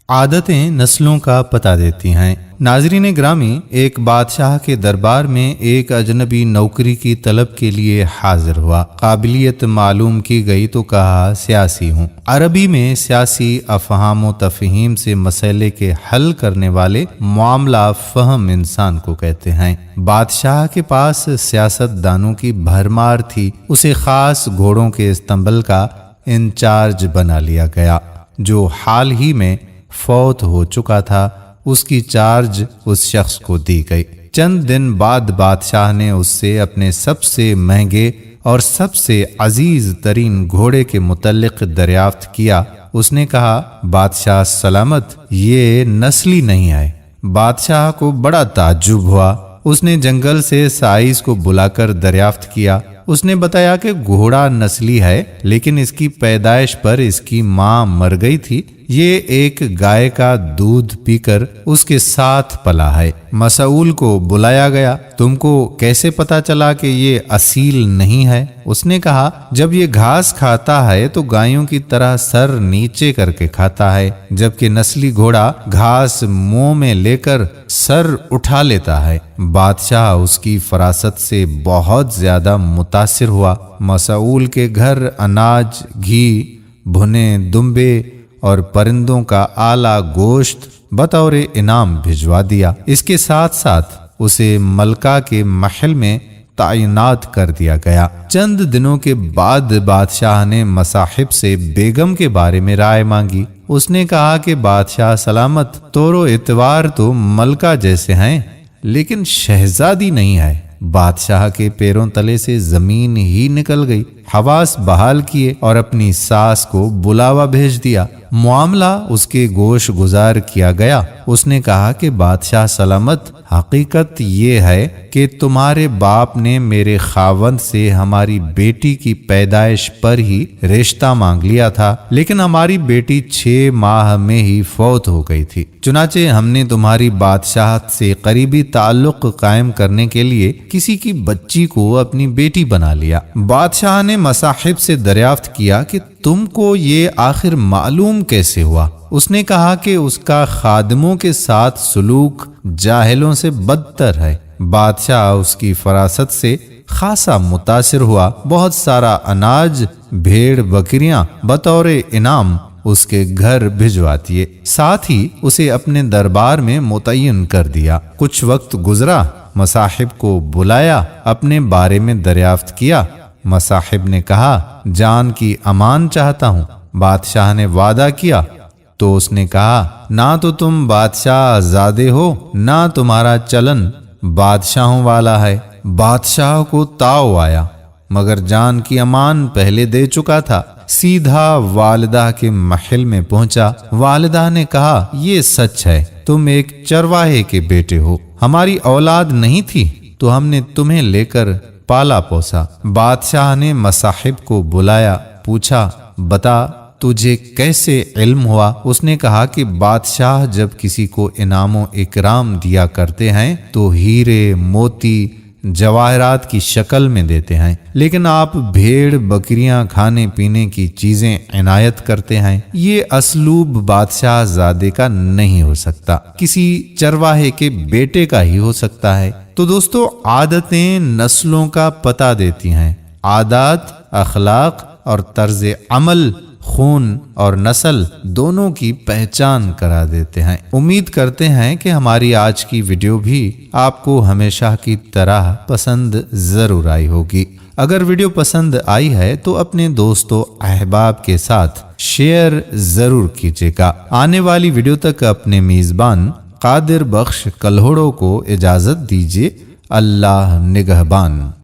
عادتیں نسلوں کا پتہ دیتی ہیں۔ ناظرین گرامی، ایک بادشاہ کے دربار میں ایک اجنبی نوکری کی طلب کے لیے حاضر ہوا۔ قابلیت معلوم کی گئی تو کہا سیاسی ہوں۔ عربی میں سیاسی افہام و تفہیم سے مسئلے کے حل کرنے والے معاملہ فہم انسان کو کہتے ہیں۔ بادشاہ کے پاس سیاست دانوں کی بھرمار تھی۔ اسے خاص گھوڑوں کے استنبل کا انچارج بنا لیا گیا، جو حال ہی میں فوت ہو چکا تھا۔ اس کی چارج اس شخص کو دی گئی۔ چند دن بعد بادشاہ نے اس سے اپنے سب سے مہنگے اور سب سے عزیز ترین گھوڑے کے متعلق دریافت کیا۔ اس نے کہا، بادشاہ سلامت، یہ نسلی نہیں ہے۔ بادشاہ کو بڑا تعجب ہوا۔ اس نے جنگل سے سائز کو بلا کر دریافت کیا۔ اس نے بتایا کہ گھوڑا نسلی ہے، لیکن اس کی پیدائش پر اس کی ماں مر گئی تھی۔ یہ ایک گائے کا دودھ پی کر اس کے ساتھ پلا ہے۔ مسئول کو بلایا گیا۔ تم کو کیسے پتا چلا کہ یہ اصیل نہیں ہے؟ اس نے کہا، جب یہ گھاس کھاتا ہے تو گایوں کی طرح سر نیچے کر کے کھاتا ہے، جبکہ نسلی گھوڑا گھاس منہ میں لے کر سر اٹھا لیتا ہے۔ بادشاہ اس کی فراست سے بہت زیادہ متاثر ہوا۔ مسئول کے گھر اناج، گھی، بھنے دمبے اور پرندوں کا اعلیٰ گوشت بطور انعام بھجوا دیا۔ اس کے ساتھ ساتھ اسے ملکہ کے محل میں تعینات کر دیا گیا۔ چند دنوں کے بعد بادشاہ نے مصاحب سے بیگم کے بارے میں رائے مانگی۔ اس نے کہا کہ بادشاہ سلامت، طور و اعتبار تو ملکہ جیسے ہیں، لیکن شہزادی نہیں ہے۔ بادشاہ کے پیروں تلے سے زمین ہی نکل گئی۔ حواس بحال کیے اور اپنی ساس کو بلاوا بھیج دیا۔ معاملہ اس کے گوش گزار کیا گیا۔ اس نے کہا کہ بادشاہ سلامت، حقیقت یہ ہے کہ تمہارے باپ نے میرے خاوند سے ہماری بیٹی کی پیدائش پر ہی رشتہ مانگ لیا تھا، لیکن ہماری بیٹی 6 ماہ میں ہی فوت ہو گئی تھی۔ چنانچہ ہم نے تمہاری بادشاہت سے قریبی تعلق قائم کرنے کے لیے کسی کی بچی کو اپنی بیٹی بنا لیا۔ بادشاہ نے مصاحب سے دریافت کیا کہ تم کو یہ آخر معلوم کیسے ہوا؟ اس نے کہا کہ اس کا خادموں کے ساتھ سلوک جاہلوں سے بدتر ہے۔ بادشاہ اس کی فراست سے خاصا متاثر ہوا۔ بہت سارا اناج، بھیڑ بکریاں بطور انعام اس کے گھر بھجوا دیے، ساتھ ہی اسے اپنے دربار میں متعین کر دیا۔ کچھ وقت گزرا، مصاحب کو بلایا، اپنے بارے میں دریافت کیا۔ مصاحب نے کہا، جان کی امان چاہتا ہوں۔ بادشاہ نے وعدہ کیا تو اس نے کہا، نہ تو تم بادشاہ زادے ہو، نہ تمہارا چلن بادشاہوں والا ہے۔ بادشاہ کو تاؤ آیا، مگر جان کی امان پہلے دے چکا تھا۔ سیدھا والدہ کے محل میں پہنچا۔ والدہ نے کہا، یہ سچ ہے، تم ایک چرواہے کے بیٹے ہو۔ ہماری اولاد نہیں تھی تو ہم نے تمہیں لے کر پالا پوسا۔ بادشاہ نے مصاحب کو بلایا، پوچھا، بتا تجھے کیسے علم ہوا؟ اس نے کہا کہ بادشاہ جب کسی کو انعام و اکرام دیا کرتے ہیں تو ہیرے، موتی، جواہرات کی شکل میں دیتے ہیں، لیکن آپ بھیڑ بکریاں، کھانے پینے کی چیزیں عنایت کرتے ہیں۔ یہ اسلوب بادشاہ زادے کا نہیں ہو سکتا، کسی چرواہے کے بیٹے کا ہی ہو سکتا ہے۔ تو دوستو، عادتیں نسلوں کا پتہ دیتی ہیں۔ عادات، اخلاق اور طرز عمل خون اور نسل دونوں کی پہچان کرا دیتے ہیں۔ امید کرتے ہیں کہ ہماری آج کی ویڈیو بھی آپ کو ہمیشہ کی طرح پسند ضرور آئی ہوگی۔ اگر ویڈیو پسند آئی ہے تو اپنے دوستوں احباب کے ساتھ شیئر ضرور کیجیے گا۔ آنے والی ویڈیو تک اپنے میزبان قادر بخش کلہوڑوں کو اجازت دیجیے۔ اللہ نگہبان۔